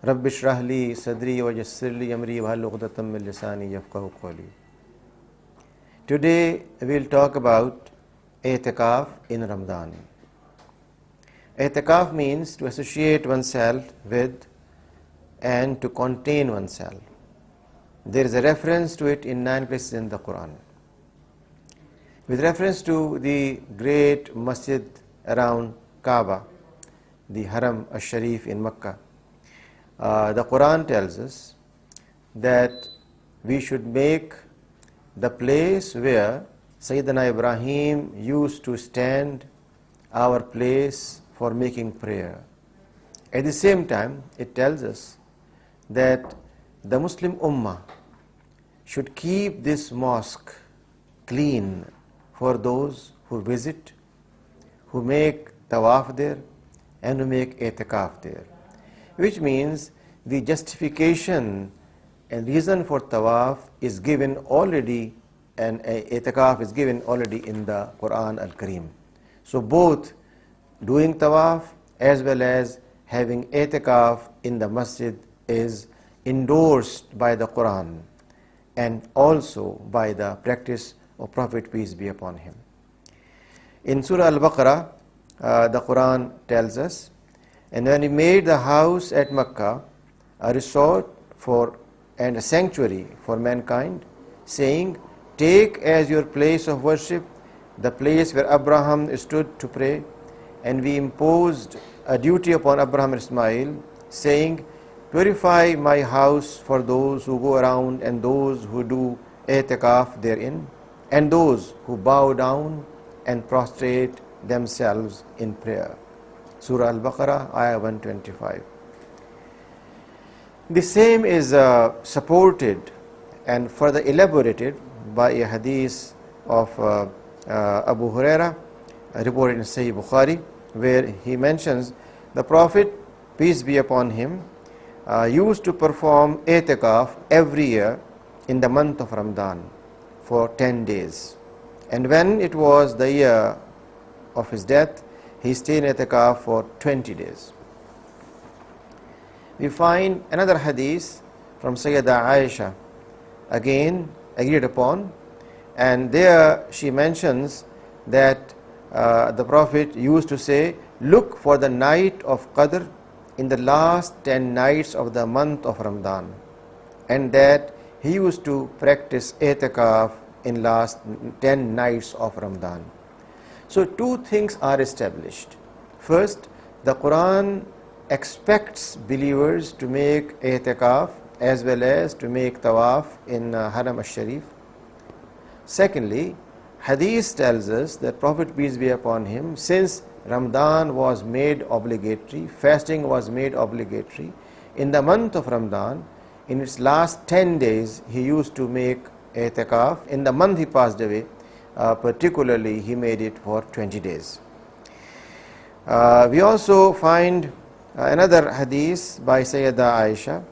Rabbi shrah li sadri wa yassir li amri wahlul 'uqdatam min lisani yafqahu qawli. Today we will talk about Itekaf in Ramadan. Itekaf means to associate oneself with and to contain oneself. There is a reference to it in 9 places in the Quran. With reference to the great masjid around Kaaba, the Haram al-Sharif in Makkah, the Quran tells us that we should make the place where Sayyidina Ibrahim used to stand our place for making prayer. At the same time, it tells us that the Muslim Ummah should keep this mosque clean for those who visit, who make tawaf there, and who make itikaf there. Which means the justification and reason for tawaf is given already, and itikaf is given already in the Quran al-Kareem. So both doing tawaf as well as having itikaf in the masjid is endorsed by the Quran and also by the practice of Prophet, peace be upon him. In Surah Al-Baqarah, the Quran tells us, and when he made the house at Makkah a resort for and a sanctuary for mankind, saying, take as your place of worship the place where Abraham stood to pray, and we imposed a duty upon Abraham and Ismail, saying, purify my house for those who go around and those who do itikaf therein, and those who bow down and prostrate themselves in prayer. Surah Al-Baqarah, Ayah 125. The same is supported and further elaborated by a hadith of Abu Huraira, reported in Sahih Bukhari, where he mentions the Prophet, peace be upon him, used to perform itikaf every year in the month of Ramadan for 10 days. And when it was the year of his death, he stayed in itikaf for 20 days. We find another hadith from Sayyida Aisha, again agreed upon, and there she mentions that the Prophet used to say, look for the night of Qadr in the last 10 nights of the month of Ramadan, and that he used to practice itikaf in last 10 nights of Ramadan. So two things are established. First, the Quran expects believers to make itikaf as well as to make tawaf in Haram al-Sharif. Secondly, hadith tells us that Prophet, peace be upon him, since Ramadan was made obligatory, fasting was made obligatory, in the month of Ramadan, in its last 10 days, he used to make itikaf. In the month he passed away, particularly he made it for 20 days. We also find another hadith by Sayyida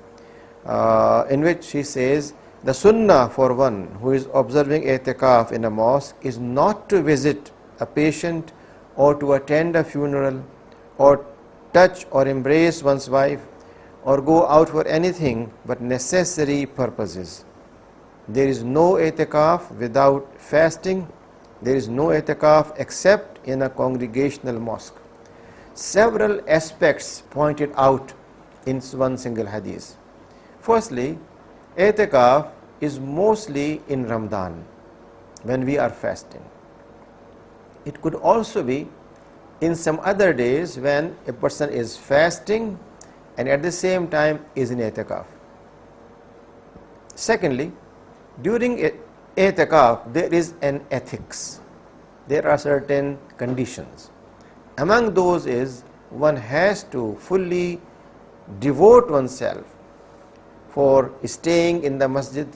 Aisha, in which she says, the sunnah for one who is observing itikaf in a mosque is not to visit a patient or to attend a funeral or touch or embrace one's wife or go out for anything but necessary purposes. There is no itikaf without fasting. There is no itikaf except in a congregational mosque. Several aspects pointed out in one single hadith. Firstly, itikaf is mostly in Ramadan when we are fasting. It could also be in some other days when a person is fasting and at the same time is in itikaf. Secondly, during itikaf there is an ethics. There are certain conditions. Among those is one has to fully devote oneself for staying in the masjid,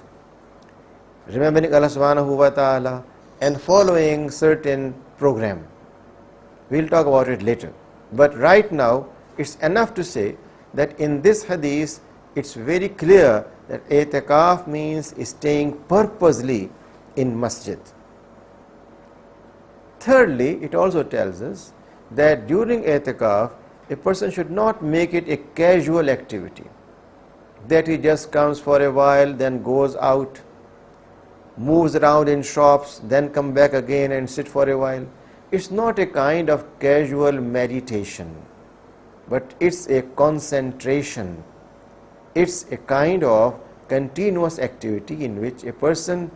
remembering Allah subhanahu wa ta'ala, and following certain program. We'll talk about it later. But right now, it's enough to say that in this hadith, it's very clear that itikaf means staying purposely in masjid. Thirdly, it also tells us that during itikaf, a person should not make it a casual activity. that he just comes for a while, then goes out, moves around in shops, then come back again and sit for a while. It's not a kind of casual meditation, but it's a concentration. It's a kind of continuous activity in which a person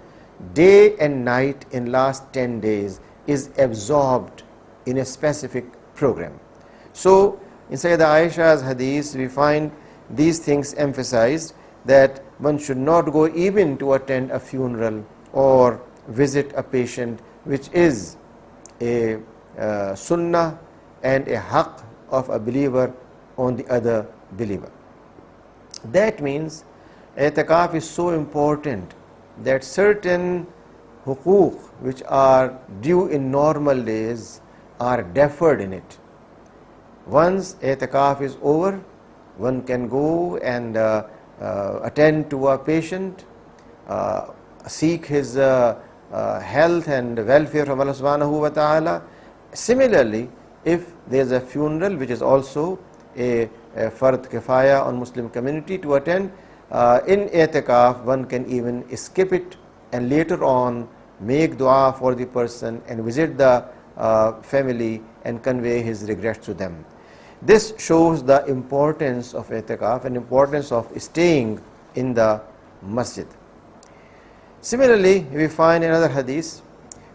day and night in last 10 days is absorbed in a specific program. So in Sayyidah Aisha's hadith we find these things emphasized, that one should not go even to attend a funeral or visit a patient, which is a sunnah and a haqq of a believer on the other believer. That means itikaf is so important that certain huquq which are due in normal days are deferred in it. Once itikaf is over, one can go and attend to a patient, seek his health and welfare from Allah subhanahu wa ta'ala. Similarly, if there is a funeral, which is also a fard kifaya on Muslim community to attend, in itikaf one can even skip it and later on make dua for the person and visit the family and convey his regrets to them. This shows the importance of itikaf and importance of staying in the masjid. Similarly, we find another hadith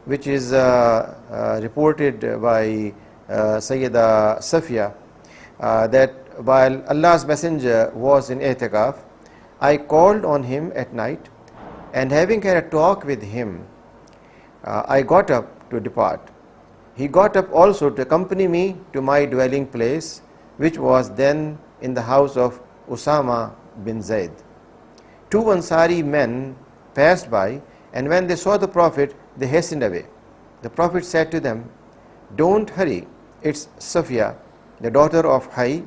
which is reported by Sayyidah Safiya, that while Allah's Messenger was in itikaf, I called on him at night, and having had a talk with him, I got up to depart. He got up also to accompany me to my dwelling place, which was then in the house of Usama bin Zaid. Two Ansari men passed by, and when they saw the Prophet, they hastened away. The Prophet said to them, "Don't hurry, it's Safiya, the daughter of Hay."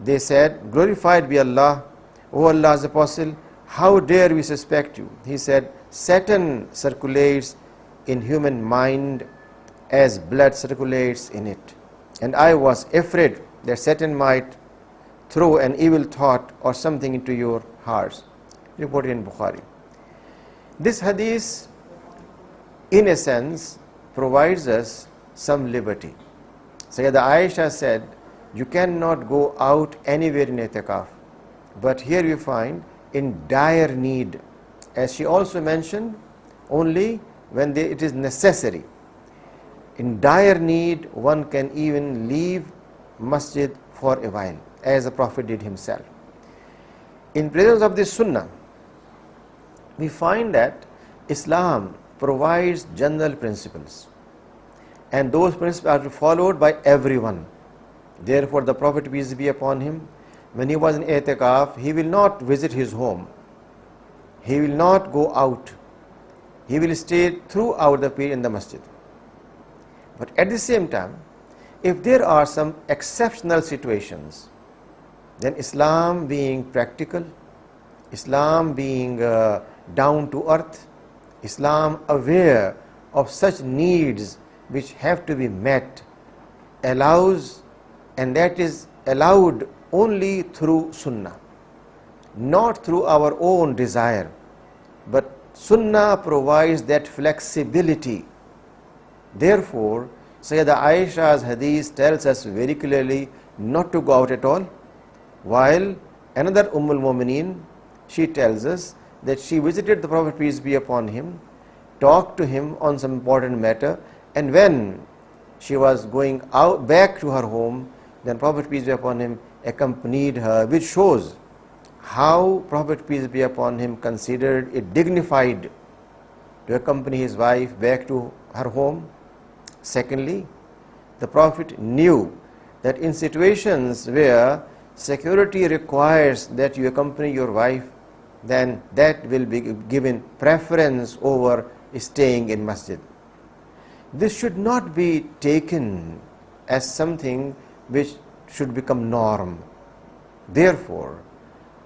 They said, "Glorified be Allah, O Allah's Apostle, how dare we suspect you?" He said, "Satan circulates in human mind as blood circulates in it, and I was afraid that Satan might throw an evil thought or something into your hearts." Reported in Bukhari. This hadith, in a sense, provides us some liberty. Sayyidah Aisha said, you cannot go out anywhere in itikaf, but here we find in dire need, as she also mentioned, only when it is necessary. In dire need, one can even leave masjid for a while, as the Prophet did himself. In presence of this sunnah, we find that Islam provides general principles, and those principles are followed by everyone. Therefore, the Prophet, peace be upon him, when he was in itikaf, he will not visit his home, he will not go out, he will stay throughout the period in the masjid. But at the same time, if there are some exceptional situations, then Islam being practical, Islam being down to earth, Islam aware of such needs which have to be met, allows, and that is allowed only through sunnah, not through our own desire, but sunnah provides that flexibility. Therefore, Sayyidah Aisha's hadith tells us very clearly not to go out at all, while another Ummul Mumineen, she tells us that she visited the Prophet, peace be upon him, talked to him on some important matter, and when she was going out back to her home, then Prophet, peace be upon him, accompanied her, which shows how Prophet, peace be upon him, considered it dignified to accompany his wife back to her home. Secondly, the Prophet knew that in situations where security requires that you accompany your wife, then that will be given preference over staying in masjid. This should not be taken as something which should become norm. Therefore,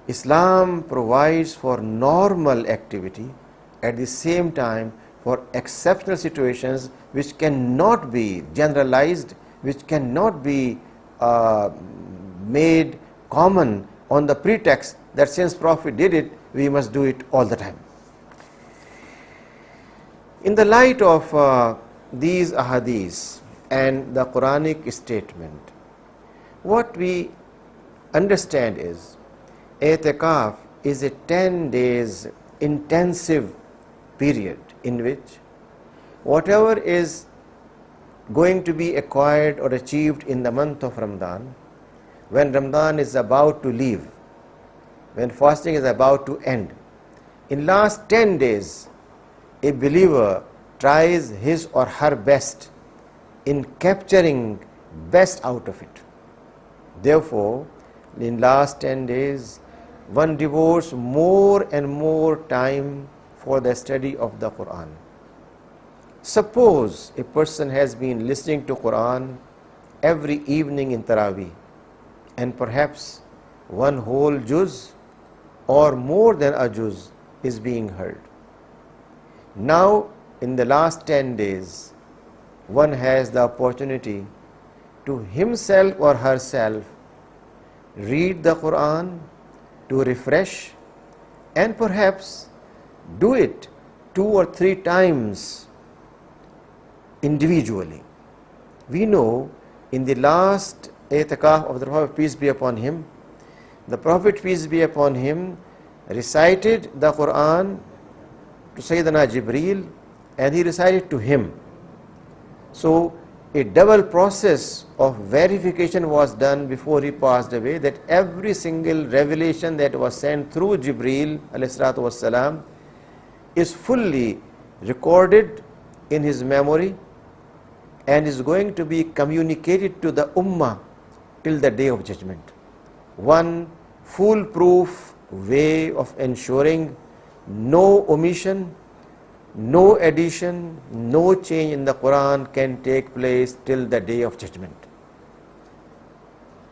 Islam provides for normal activity, at the same time for exceptional situations which cannot be generalized, which cannot be made common on the pretext that since Prophet did it, we must do it all the time. In the light of these ahadith and the Quranic statement, what we understand is Itekaf is a 10 days intensive period in which whatever is going to be acquired or achieved in the month of Ramadan, when Ramadan is about to leave, when fasting is about to end, in last 10 days, a believer tries his or her best in capturing best out of it. Therefore, in last 10 days, one devotes more and more time for the study of the Quran. Suppose a person has been listening to Quran every evening in Taraweeh, and perhaps one whole juz or more than a juz is being heard. Now, in the last 10 days, one has the opportunity to himself or herself read the Quran, to refresh, and perhaps do it 2 or 3 times individually. We know in the last Itekaf of the Prophet, peace be upon him, the Prophet, peace be upon him, recited the Quran to Sayyidina Jibreel, and he recited to him. So a double process of verification was done before he passed away, that every single revelation that was sent through Jibreel ﷺ is fully recorded in his memory and is going to be communicated to the Ummah till the day of judgment. One foolproof way of ensuring no omission, no addition, no change in the Quran can take place till the day of judgment.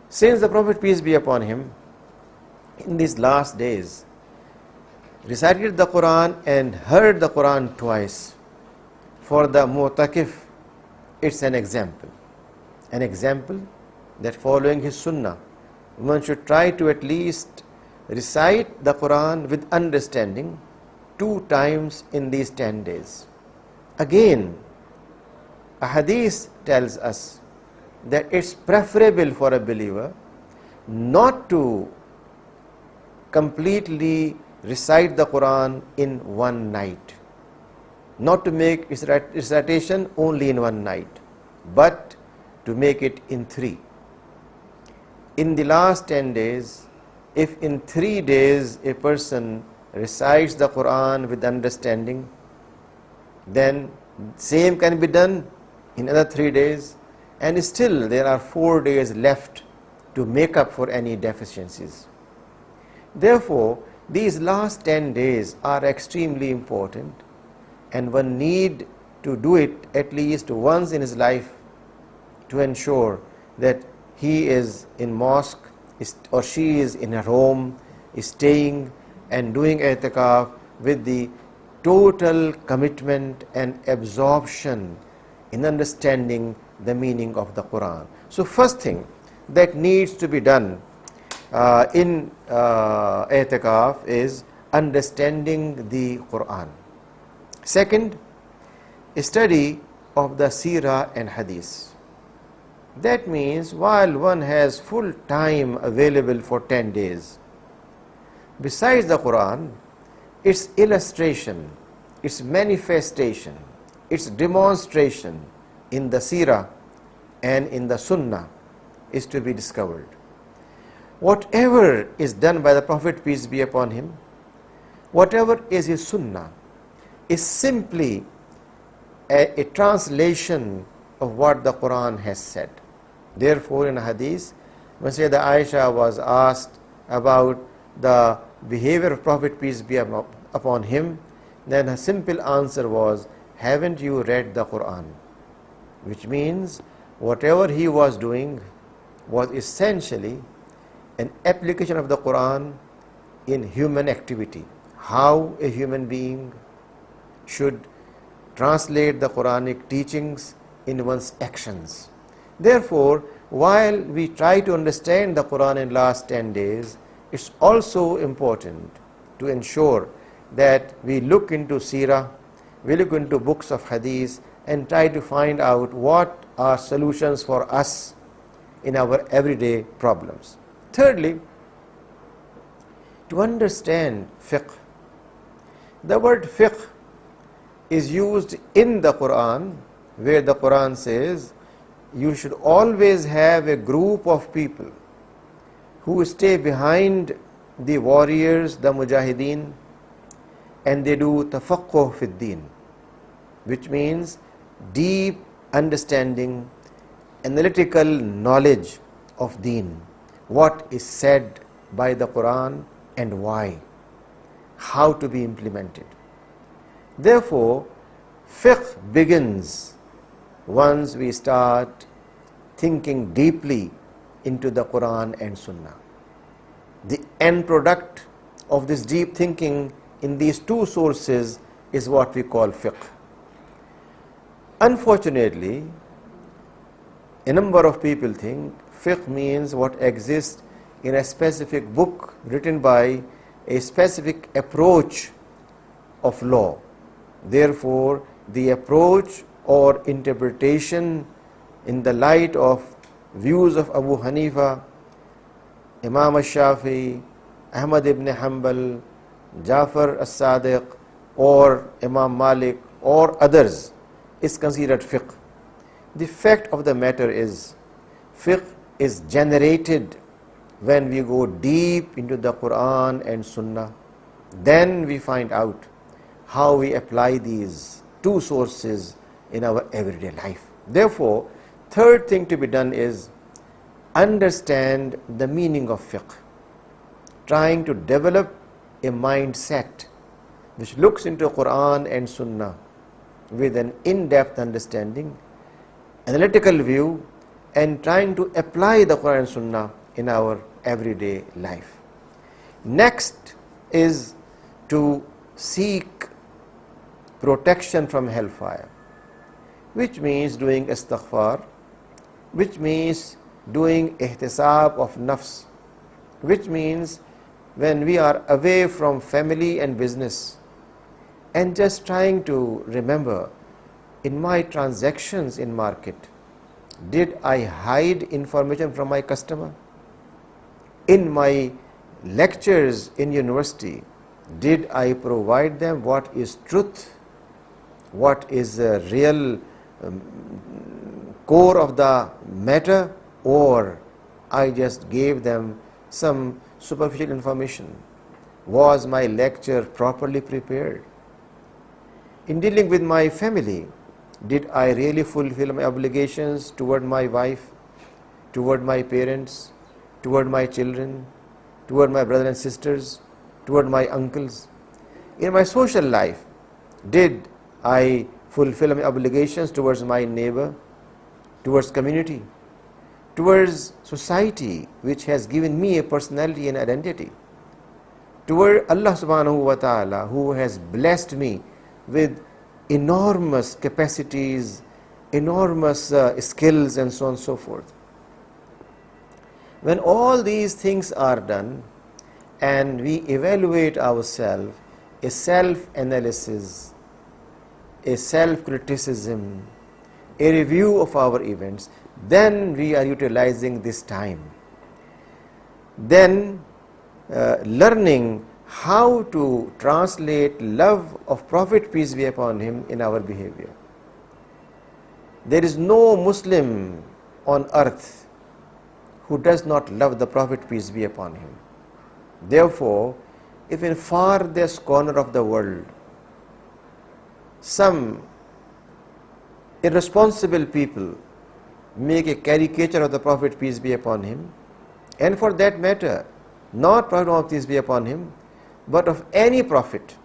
Since the Prophet, peace be upon him, in these last days recited the Quran and heard the Quran twice, for the mu'takif, it's an example that following his sunnah, one should try to at least recite the Quran with understanding 2 times in these 10 days. Again, a hadith tells us that it's preferable for a believer not to completely recite the Quran in one night, not to make recitation only in one night, but to make it in 3. In the last 10 days, if in 3 days a person recites the Quran with understanding, then same can be done in another 3 days, and still there are 4 days left to make up for any deficiencies. Therefore, these last 10 days are extremely important, and one need to do it at least once in his life to ensure that he is in mosque or she is in her home, is staying and doing Itekaf with the total commitment and absorption in understanding the meaning of the Quran. So first thing that needs to be done in Itekaf is understanding the Quran. Second, study of the Seerah and Hadith. That means while one has full time available for 10 days, besides the Quran, its illustration, its manifestation, its demonstration in the Seerah and in the Sunnah is to be discovered. Whatever is done by the Prophet, peace be upon him, whatever is his Sunnah, is simply a translation of what the Quran has said. Therefore, in a hadith, when Sayyidah Aisha was asked about the behavior of Prophet, peace be upon him, then her simple answer was, haven't you read the Quran? Which means whatever he was doing was essentially an application of the Quran in human activity. How a human being should translate the Quranic teachings in one's actions. Therefore, while we try to understand the Quran in last 10 days, it's also important to ensure that we look into seerah, we look into books of hadith and try to find out what are solutions for us in our everyday problems. Thirdly, to understand fiqh. The word fiqh is used in the Quran, where the Quran says you should always have a group of people who stay behind the warriors, the mujahideen, and they do tafaqquh fi ddin, which means deep understanding, analytical knowledge of deen, what is said by the Quran and why, how to be implemented. Therefore, fiqh begins once we start thinking deeply into the Quran and Sunnah. The end product of this deep thinking in these two sources is what we call fiqh. Unfortunately, a number of people think fiqh means what exists in a specific book written by a specific approach of law. Therefore, the approach or interpretation in the light of views of Abu Hanifa, Imam al-Shafi'i, Ahmad ibn Hanbal, Jafar as-Sadiq, or Imam Malik or others is considered fiqh. The fact of the matter is, fiqh is generated when we go deep into the Quran and Sunnah. Then we find out how we apply these two sources in our everyday life. Therefore, third thing to be done is understand the meaning of fiqh, trying to develop a mindset which looks into Quran and Sunnah with an in-depth understanding, analytical view, and trying to apply the Quran and Sunnah in our everyday life. Next is to seek protection from hellfire, which means doing istighfar, which means doing ihtisab of nafs, which means when we are away from family and business and just trying to remember, in my transactions in market, did I hide information from my customer? In my lectures in university, did I provide them what is truth, what is the real core of the matter, or I just gave them some superficial information? Was my lecture properly prepared? In dealing with my family, did I really fulfill my obligations toward my wife, toward my parents, toward my children, toward my brothers and sisters, toward my uncles? In my social life, did I fulfill my obligations towards my neighbor, towards community, towards society which has given me a personality and identity, toward Allah subhanahu wa ta'ala who has blessed me with enormous capacities, enormous skills, and so on and so forth. When all these things are done and we evaluate ourselves, a self-analysis, a self-criticism, a review of our events, then we are utilizing this time. Then learning how to translate love of Prophet, peace be upon him, in our behavior. There is no Muslim on earth who does not love the Prophet, peace be upon him. Therefore, if in farthest corner of the world some irresponsible people make a caricature of the Prophet, peace be upon him, and for that matter, not Prophet Muhammad, peace be upon him, but of any prophet,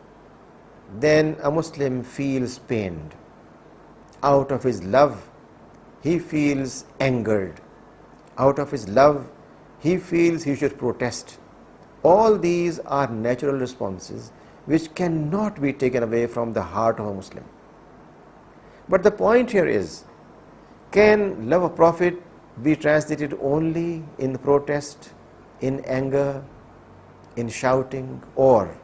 then a Muslim feels pained. Out of his love, he feels angered. Out of his love, he feels he should protest. All these are natural responses which cannot be taken away from the heart of a Muslim. But the point here is, can love of Prophet be translated only in protest, in anger, in shouting, or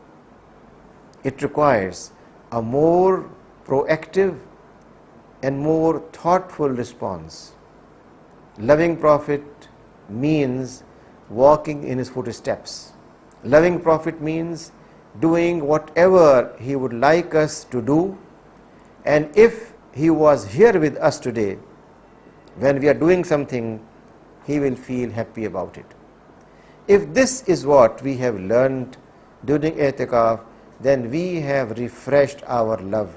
it requires a more proactive and more thoughtful response. Loving Prophet means walking in his footsteps. Loving Prophet means doing whatever he would like us to do, and if he was here with us today, when we are doing something, he will feel happy about it. If this is what we have learned during Itekaf, then we have refreshed our love.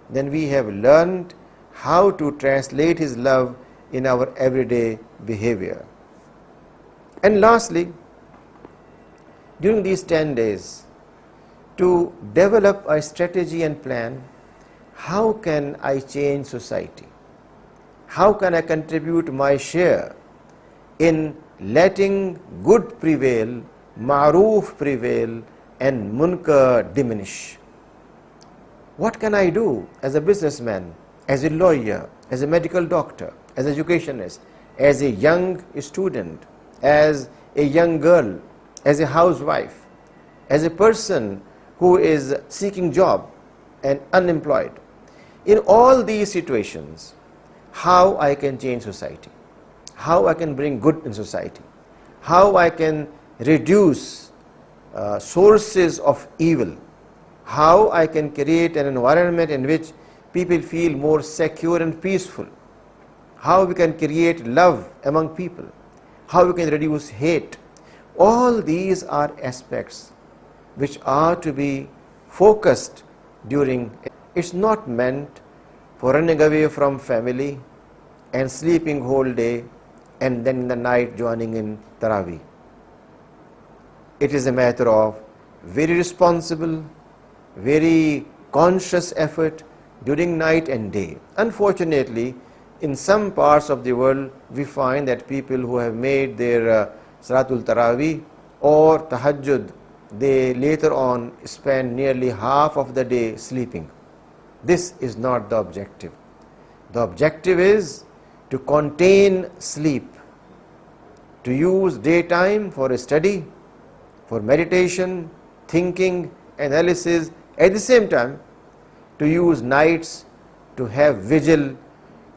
Then we have learned how to translate his love in our everyday behavior. And lastly, during these 10 days, to develop a strategy and plan, how can I change society? How can I contribute my share in letting good prevail, ma'roof prevail, and munkar diminish? What can I do as a businessman, as a lawyer, as a medical doctor, as an educationist, as a young student, as a young girl, as a housewife, as a person who is seeking job and unemployed? In all these situations, how I can change society, how I can bring good in society, how I can reduce sources of evil, how I can create an environment in which people feel more secure and peaceful, how we can create love among people, how we can reduce hate. All these are aspects which are to be focused during. It's not meant for running away from family and sleeping whole day and then in the night joining in Taraweeh. It is a matter of very responsible, very conscious effort during night and day. Unfortunately, in some parts of the world, we find that people who have made their Salatul Taraweeh or Tahajjud, they later on spend nearly half of the day sleeping. This is not the objective. The objective is to contain sleep, to use daytime for study, for meditation, thinking, analysis, at the same time to use nights to have vigil,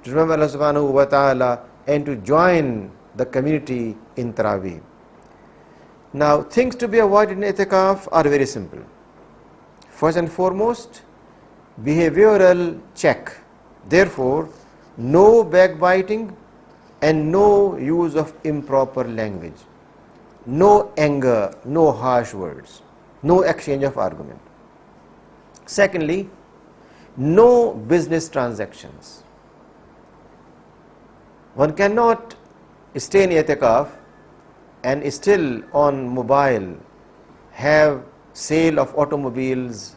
to remember Allah subhanahu wa ta'ala, and to join the community in Taraweeh. Now, things to be avoided in Itekaf are very simple. First and foremost, behavioral check. Therefore, no backbiting and no use of improper language, no anger, no harsh words, no exchange of argument. Secondly, no business transactions. One cannot stay in Itekaf and still on mobile have sale of automobiles,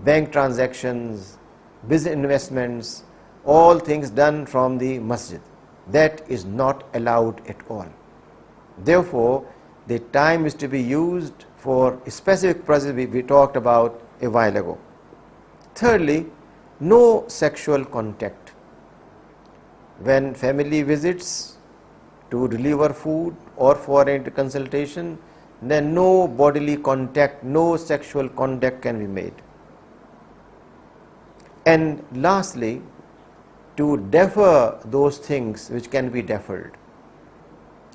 bank transactions, business investments, all things done from the masjid. That is not allowed at all. Therefore, the time is to be used for specific process we talked about a while ago. Thirdly, no sexual contact. When family visits to deliver food or for a consultation, then no bodily contact, no sexual contact can be made. And lastly, to defer those things which can be deferred.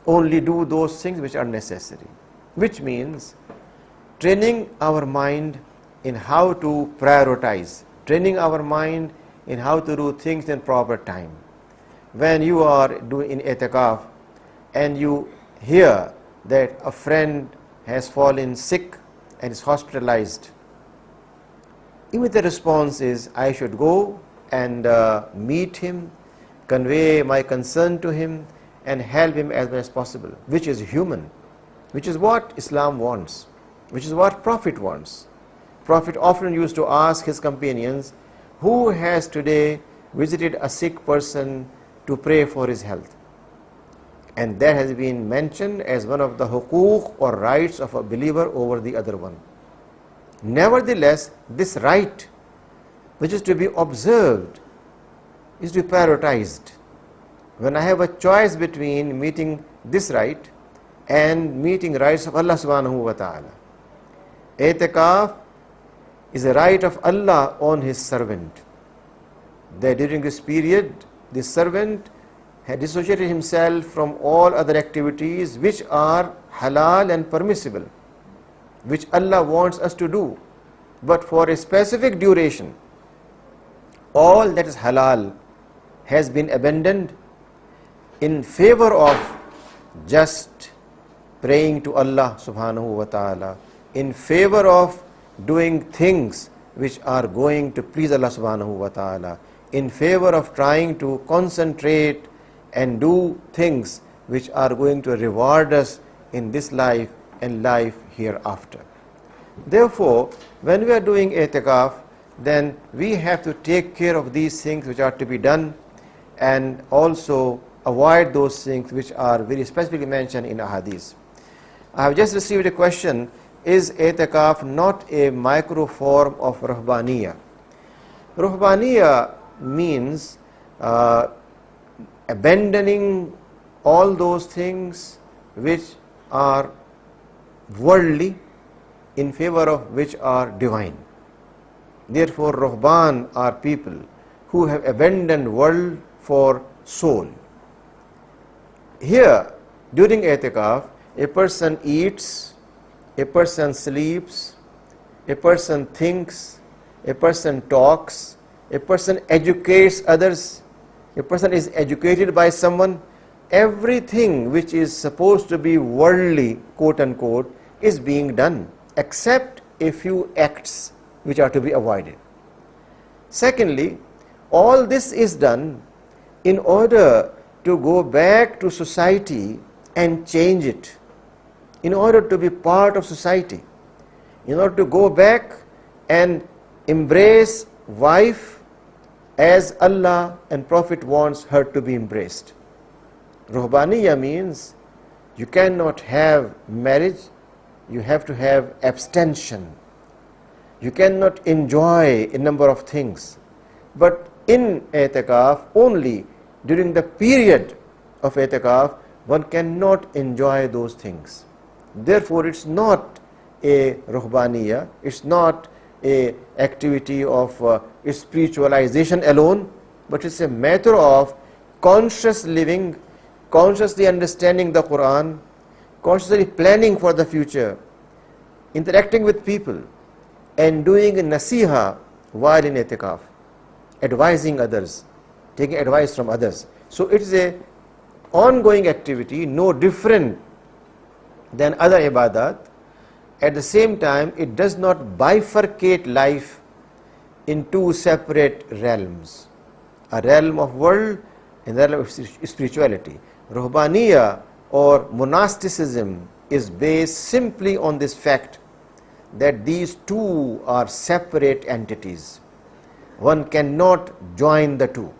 Only do those things which are necessary, which means training our mind in how to prioritize, training our mind in how to do things in proper time. When you are doing in Itekaf and you hear that a friend has fallen sick and is hospitalized, immediate response is, I should go and meet him, convey my concern to him and help him as much as possible, which is human, which is what Islam wants, which is what Prophet wants. Prophet often used to ask his companions, who has today visited a sick person to pray for his health? And that has been mentioned as one of the hukuk or rights of a believer over the other one. Nevertheless, this right, which is to be observed, is to be prioritized. When I have a choice between meeting this right and meeting rights of Allah subhanahu wa ta'ala. Itekaf is a right of Allah on His servant. That during this period, the servant had dissociated himself from all other activities which are halal and permissible, which Allah wants us to do, but for a specific duration. All that is halal has been abandoned in favor of just praying to Allah subhanahu wa ta'ala, in favor of doing things which are going to please Allah subhanahu wa ta'ala, in favor of trying to concentrate and do things which are going to reward us in this life and life hereafter. Therefore, when we are doing itikaf, then we have to take care of these things which are to be done, and also avoid those things which are very specifically mentioned in ahadith. I have just received a question: is itikaf not a micro form of ruhbaniya? Ruhbaniya means abandoning all those things which are worldly in favor of which are divine. Therefore, ruhban are people who have abandoned world for soul. Here, during itikaf, a person eats, a person sleeps, a person thinks, a person talks, a person educates others, a person is educated by someone. Everything which is supposed to be worldly, quote unquote, is being done, except a few acts which are to be avoided. Secondly, all this is done in order to go back to society and change it, in order to be part of society, in order to go back and embrace wife as Allah and Prophet wants her to be embraced. Ruhbaniya means you cannot have marriage, you have to have abstention. You cannot enjoy a number of things. But in itikaf, only during the period of itikaf, one cannot enjoy those things. Therefore, it's not a ruhbaniya, it's not a activity of spiritualization alone, but it's a matter of conscious living, consciously understanding the Quran, consciously planning for the future, interacting with people, and doing a nasiha while in itikaf, advising others, taking advice from others. So it is a ongoing activity, no different than other ibadat. At the same time, it does not bifurcate life in two separate realms, a realm of world and a realm of spirituality. Ruhbaniya or monasticism is based simply on this fact that these two are separate entities. One cannot join the two.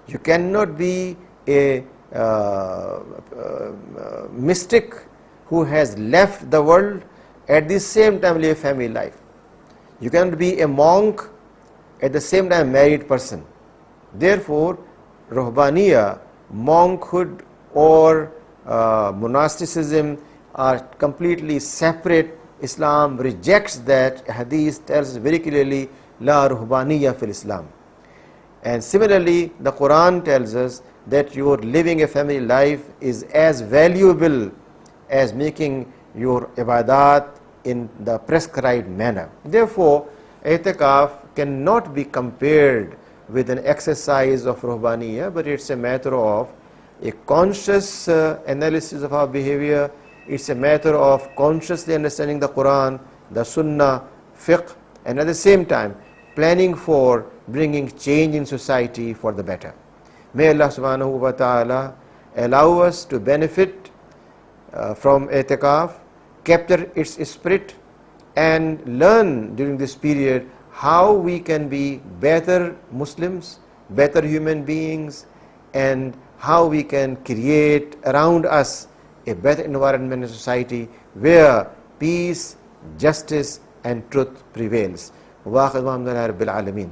You cannot be a mystic who has left the world, at the same time live a family life. You cannot be a monk, at the same time married person. Therefore, ruhbaniya, monkhood or monasticism are completely separate. Islam rejects that. Hadith tells us very clearly, La ruhbaniya fil Islam. And similarly, the Quran tells us that your living a family life is as valuable as making your ibadat in the prescribed manner. Therefore, itikaf cannot be compared with an exercise of ruhbaniya, but it's a matter of a conscious analysis of our behavior. It's a matter of consciously understanding the Quran, the Sunnah, fiqh, and at the same time planning for bringing change in society for the better. May Allah subhanahu wa ta'ala allow us to benefit from itikaf, capture its spirit, and learn during this period how we can be better Muslims, better human beings, and how we can create around us a better environment in society where peace, justice, and truth prevails. Wa akhir da'wana rabbil alamin.